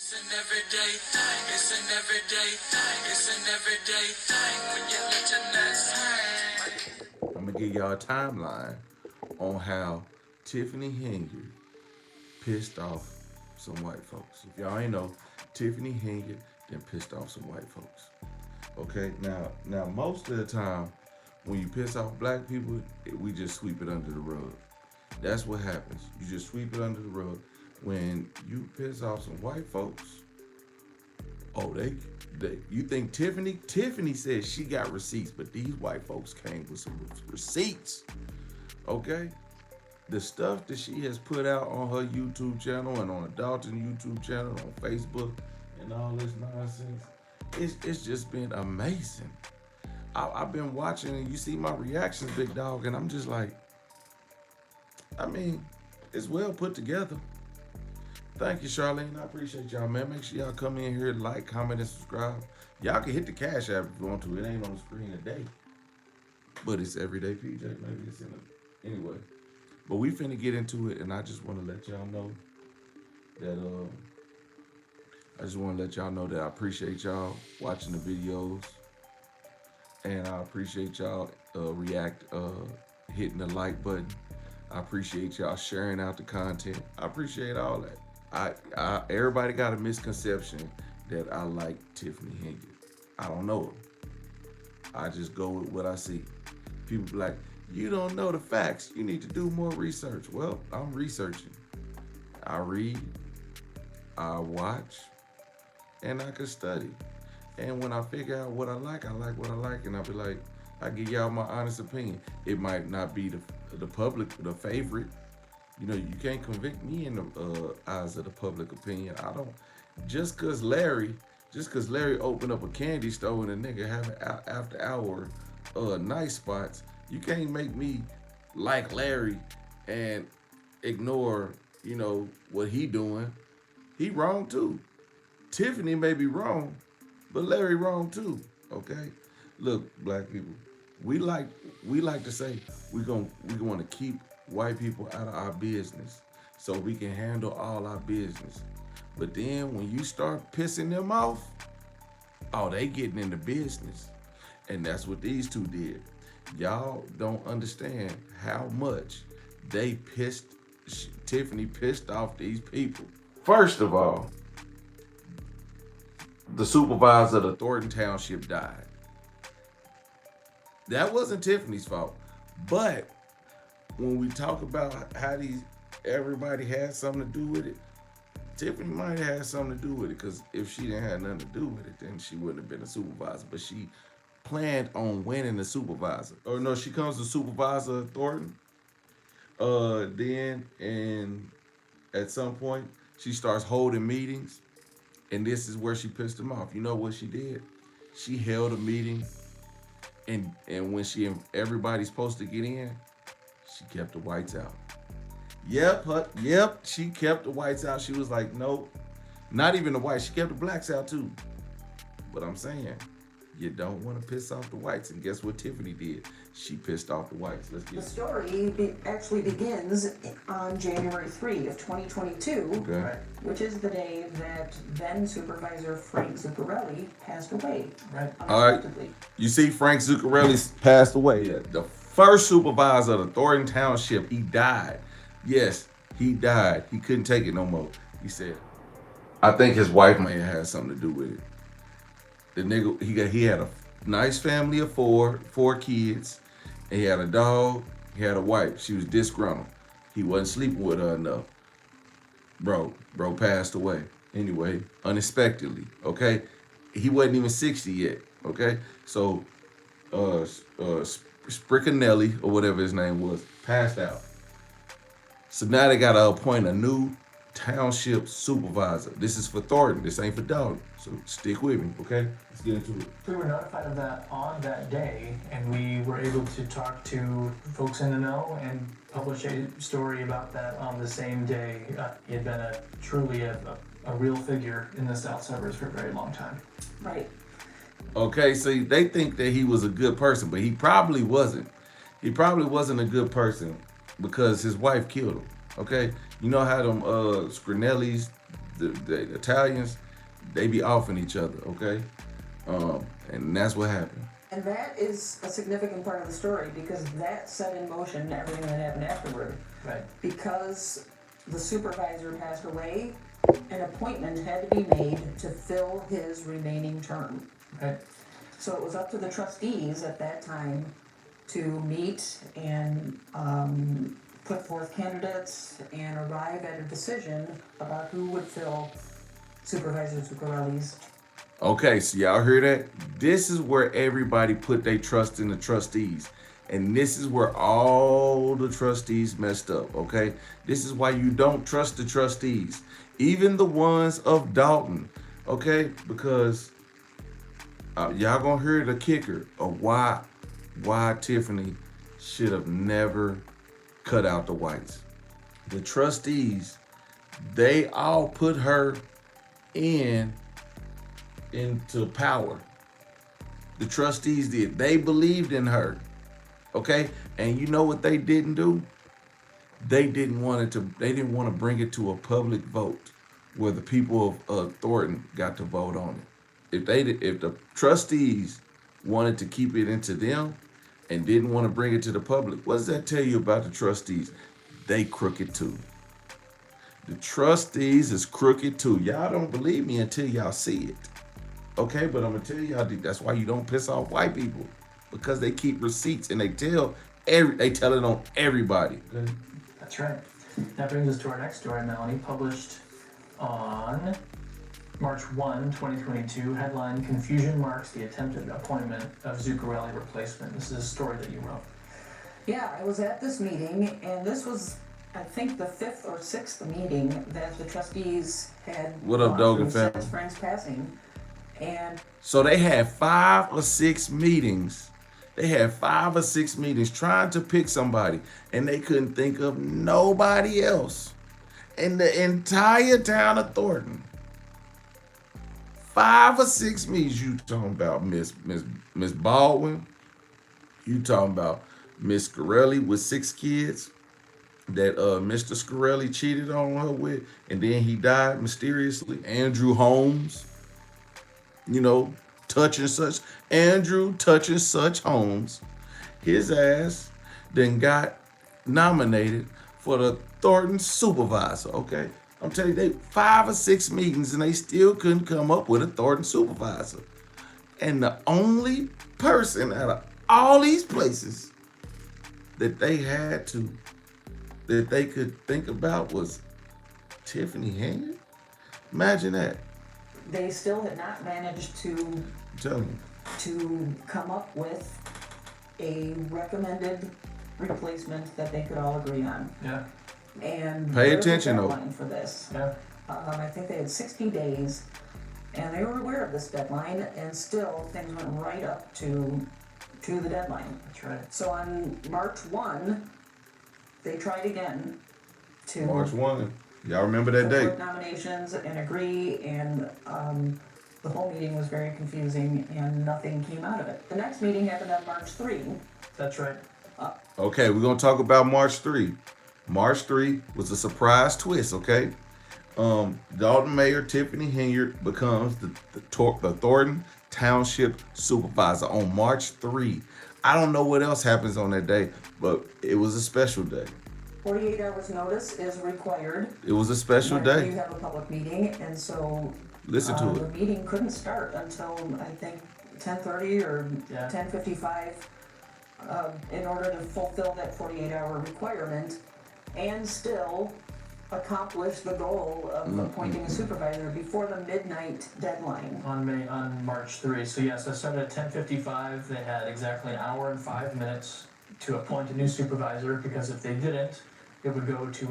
It's an everyday thing. It's an everyday thing. It's an everyday thing when you let your nuts hang. I'm gonna give y'all a timeline on how Tiffany Henyard pissed off some white folks. If y'all ain't know, Tiffany Henyard then pissed off some white folks. Okay, now most of the time when you piss off black people, we just sweep it under the rug. That's what happens. You just sweep it under the rug. When you piss off some white folks, oh, they you think Tiffany said she got receipts, but these white folks came with some receipts. Okay? The stuff that she has put out on her YouTube channel and on the Dalton YouTube channel, on Facebook, and all this nonsense, it's just been amazing. I've been watching, and you see my reactions, big dog, and I'm just like, I mean, it's well put together. Thank you, Charlene. I appreciate y'all, man. Make sure y'all come in here, like, comment, and subscribe. Y'all can hit the Cashapp if you want to. It ain't on the screen today. But it's Everyday PJ. Maybe it's in it. Anyway. But we finna get into it, and I just want to let y'all know that I appreciate y'all watching the videos. And I appreciate y'all hitting the like button. I appreciate y'all sharing out the content. I appreciate all that. Everybody got a misconception that I like Tiffany Henyard. I don't know her. I just go with what I see. People be like, you don't know the facts. You need to do more research. Well, I'm researching. I read, I watch, and I can study. And when I figure out what I like what I like, and I'll be like, I give y'all my honest opinion. It might not be the public, the favorite. You know, you can't convict me in the eyes of the public opinion. I don't, just cause Larry opened up a candy store and a nigga having after hour night spots, you can't make me like Larry and ignore, you know, what he doing. He wrong too. Tiffany may be wrong, but Larry wrong too, okay? Look, black people, we like to say we want to keep white people out of our business so we can handle all our business. But then when you start pissing them off, oh, they getting into business. And that's what these two did. Y'all don't understand how much Tiffany pissed off these people. First of all, the supervisor of the Thornton Township died. That wasn't Tiffany's fault. But when we talk about how everybody had something to do with it, Tiffany might have had something to do with it, because if she didn't have nothing to do with it, then she wouldn't have been a supervisor. But she planned on winning the supervisor. Or no, she comes to supervisor of Thornton. Then, and at some point, she starts holding meetings, and this is where she pissed him off. You know what she did? She held a meeting, and when everybody's supposed to get in, she kept the whites out. Yep, she kept the whites out. She was like, nope, not even the whites. She kept the blacks out too. But I'm saying, you don't want to piss off the whites. And guess what Tiffany did? She pissed off the whites. Let's get the story actually begins on January 3 of 2022, okay. Which is the day that then Supervisor Frank Zuccarelli passed away. Right. All right. You see, Frank Zuccarelli passed away. Yeah. The first supervisor of the Thornton Township, he died. Yes, he died. He couldn't take it no more. He said, I think his wife may have had something to do with it. The nigga, he had a nice family of four kids, and he had a dog, he had a wife. She was disgruntled. He wasn't sleeping with her enough. Bro passed away. Anyway, unexpectedly, okay? He wasn't even 60 yet, okay? So, Spriccanelli, or whatever his name was, passed out. So now they gotta appoint a new township supervisor. This is for Thornton. This ain't for Dalton. So stick with me, okay? Let's get into it. We were notified of that on that day, and we were able to talk to folks in the know and publish a story about that on the same day. He had been truly a real figure in the South Suburbs for a very long time. Right. Okay, so they think that he was a good person, but he probably wasn't. He probably wasn't a good person because his wife killed him, okay? You know how them Scrinellis the Italians, they be offing each other, okay? And that's what happened. And that is a significant part of the story because that set in motion everything that happened afterward. Right. Because the supervisor passed away, an appointment had to be made to fill his remaining term. Right. So it was up to the trustees at that time to meet and put forth candidates and arrive at a decision about who would fill Supervisor Zuccarelli's. Okay, so y'all hear that? This is where everybody put their trust in the trustees. And this is where all the trustees messed up, okay? This is why you don't trust the trustees. Even the ones of Dalton, okay? Because y'all gonna hear the kicker of why Tiffany should have never cut out the whites. The trustees, they all put her into power. The trustees did. They believed in her. Okay? And you know what they didn't do? They didn't want to bring it to a public vote where the people of Thornton got to vote on it. If the trustees wanted to keep it into them and didn't want to bring it to the public, what does that tell you about the trustees? They crooked too. The trustees is crooked too. Y'all don't believe me until y'all see it. Okay, but I'm gonna tell y'all that's why you don't piss off white people, because they keep receipts and they tell it on everybody. Okay? That's right. That brings us to our next story, Melanie, published on March 1, 2022. Headline: Confusion marks the attempted appointment of Zuccarelli replacement. This is a story that you wrote. Yeah, I was at this meeting, and this was, I think, the 5th or 6th meeting that the trustees had. What up, Dogan family? Since Frank's passing. And so they had 5 or 6 meetings. They had 5 or 6 meetings trying to pick somebody, and they couldn't think of nobody else in the entire town of Thornton. 5 or 6 meetings. You talking about Miss Baldwin? You talking about Miss Scarelli with 6 kids that Mr. Scarelli cheated on her with, and then he died mysteriously. Andrew Holmes. You know, Andrew touching such Holmes, his ass then got nominated for the Thornton supervisor, okay? I'm telling you, they 5 or 6 meetings and they still couldn't come up with a Thornton supervisor. And the only person out of all these places that they could think about was Tiffany Henyard. Imagine that. they still had not managed to come up with a recommended replacement that they could all agree on. Yeah. And pay there was a attention though. deadline for this. Yeah. I think they had 60 days, and they were aware of this deadline, and still things went right up to the deadline. That's right. So on March 1, they tried again to March 1. Y'all remember that put date? forth nominations and agree, and the whole meeting was very confusing, and nothing came out of it. The next meeting happened on March 3. That's right. Okay, we're gonna talk about March 3. March 3 was a surprise twist, okay? Dalton Mayor Tiffany Henyard becomes the Thornton Township Supervisor on March 3. I don't know what else happens on that day, but it was a special day. 48 hours notice is required. It was a special whenever day. you have a public meeting, and so Listen to the it. meeting couldn't start until I think 10:30 or Yeah. 10:55 in order to fulfill that 48-hour requirement and still accomplish the goal of appointing a supervisor before the midnight deadline. On March 3. So yes, I started at 10:55. They had exactly an hour and 5 minutes to appoint a new supervisor, because if they didn't, it would go to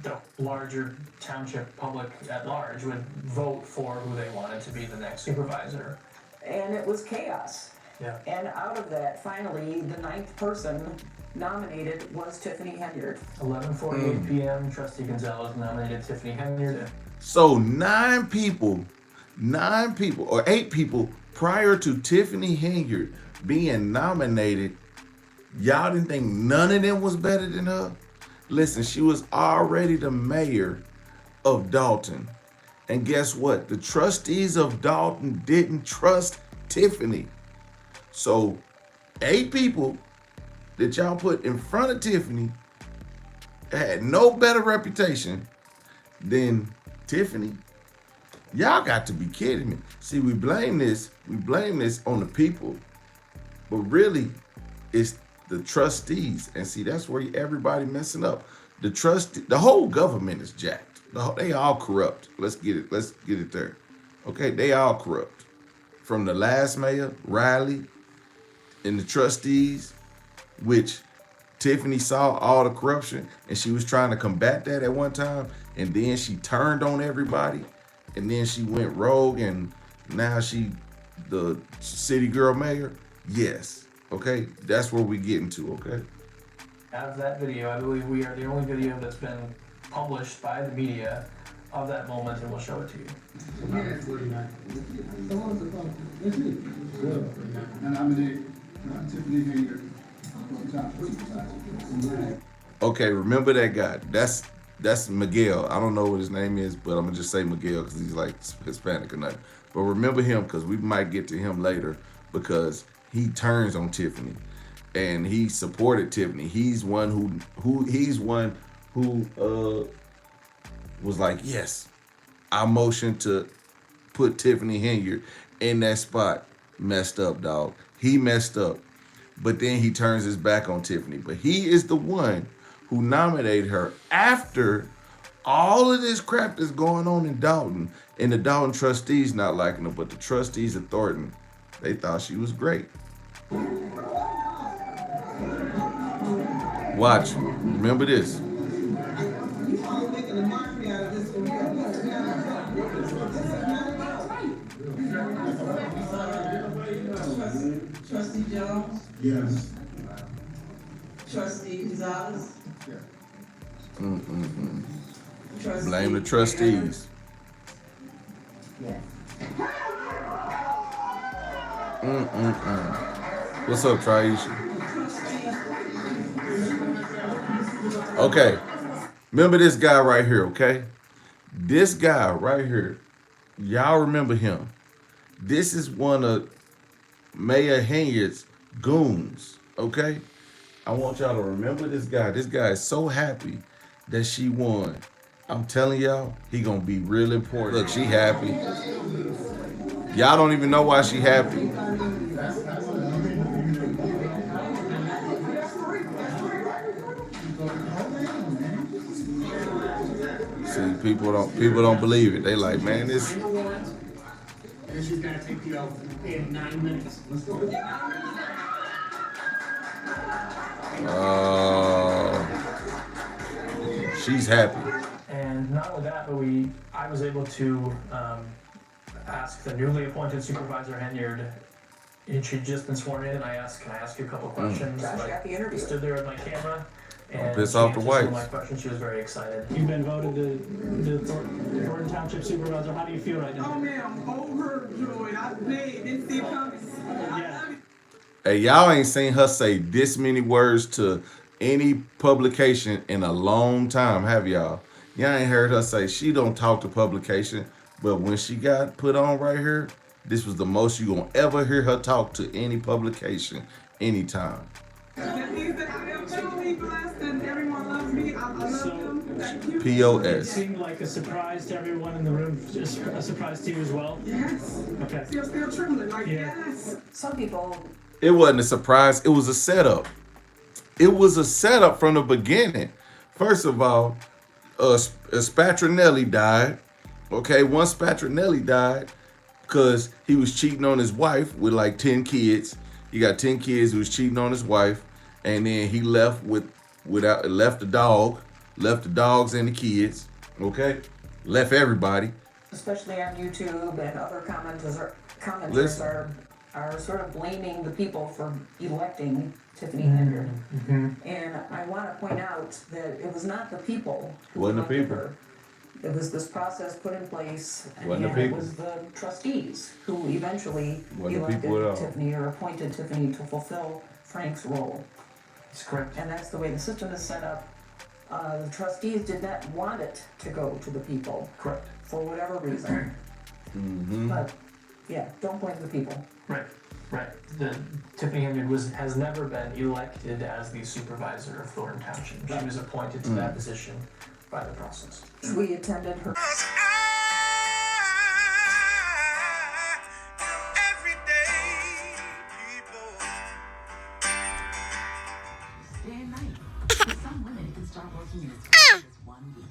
the larger township public at large would vote for who they wanted to be the next supervisor. And it was chaos. Yeah. And out of that, finally, the 9th person nominated was Tiffany Henyard. 11:48 p.m. Trustee Gonzalez nominated Tiffany Henyard. So 9 people or 8 people prior to Tiffany Henyard being nominated, y'all didn't think none of them was better than her? Listen, she was already the mayor of Dalton. And guess what? The trustees of Dalton didn't trust Tiffany. So 8 people that y'all put in front of Tiffany had no better reputation than Tiffany. Y'all got to be kidding me. See, we blame this on the people, but really it's the trustees. And see, that's where everybody messing up. The whole government is jacked. They all corrupt. Let's get it there. Okay, they all corrupt. From the last mayor, Riley, and the trustees, which Tiffany saw all the corruption and she was trying to combat that at one time, and then she turned on everybody, and then she went rogue, and now she the city girl mayor. Yes. Okay, that's where we getting to, okay? Have that video. I believe we are the only video that's been published by the media of that moment, and we'll show it to you. And I mean, Tiffany Henyard. Okay, remember that guy. That's Miguel. I don't know what his name is, but I'm gonna just say Miguel because he's like Hispanic or nothing. But remember him because we might get to him later because he turns on Tiffany and he supported Tiffany. He's one who was like, yes, I motioned to put Tiffany Henyard in that spot. Messed up, dog. He messed up. But then he turns his back on Tiffany. But he is the one who nominated her after all of this crap that's going on in Dalton. And the Dalton trustees not liking her, but the trustees of Thornton, they thought she was great. Watch. Remember this. Trustee Jones? Yes. Trustee Gonzalez? Trustee Blame the trustees. What's up, Traisha? Okay. Remember this guy right here, okay? This guy right here. Y'all remember him. This is one of Mayor Henyard's goons, okay? I want y'all to remember this guy. This guy is so happy that she won. I'm telling y'all, he gonna be real important. Look, she happy. Y'all don't even know why she happy. See, people don't believe it. They like, man, this. And she's gonna take you out in 9 minutes. Let's go. She's happy. And not only that, but I was able to ask the newly appointed Supervisor Henyard, and she'd just been sworn in, and I asked, can I ask you a couple questions? Josh got the interview. Stood there with my camera, and piss she off the answered some of whites. my questions. She was very excited. You've been voted the Thornton Township Supervisor. How do you feel right Oh now? man, I'm overjoyed. I didn't see it coming. Yeah. Hey, y'all ain't seen her say this many words to any publication in a long time, have y'all? Y'all ain't heard her say she don't talk to publication, but when she got put on right here, this was the most you gonna ever hear her talk to any publication, anytime. That means that I am truly blessed and everyone loves me. I love them. Thank you. It POS. seemed like a surprise to everyone in the room. Just a surprise to you as well. Yes. Okay. Still trembling. Like, Yeah. yes. Some people, It wasn't a surprise, it was a setup. It was a setup from the beginning. First of all, Spatronelli died. Okay, once Spatronelli died, because he was cheating on his wife with like 10 kids. He got 10 kids, he was cheating on his wife, and then he left left the dogs and the kids, okay? Left everybody. especially on YouTube and other commenters Listen. are sort of blaming the people for electing Tiffany Henyard. And I want to point out that it was not the people who Wasn't the elected people. her. It was this process put in place, Wasn't the and it people. was the trustees who eventually Wasn't the people at all. elected Tiffany or appointed Tiffany to fulfill Frank's role. That's correct. And that's the way the system is set up. The trustees did not want it to go to the people Correct. for whatever reason. But, yeah, don't blame the people. Right. The Tiffany Henyard has never been elected as the supervisor of Thornton Township. She was appointed to that position by the process. We attended her. Day and night. For some women, it can start working in as quick as 1 week.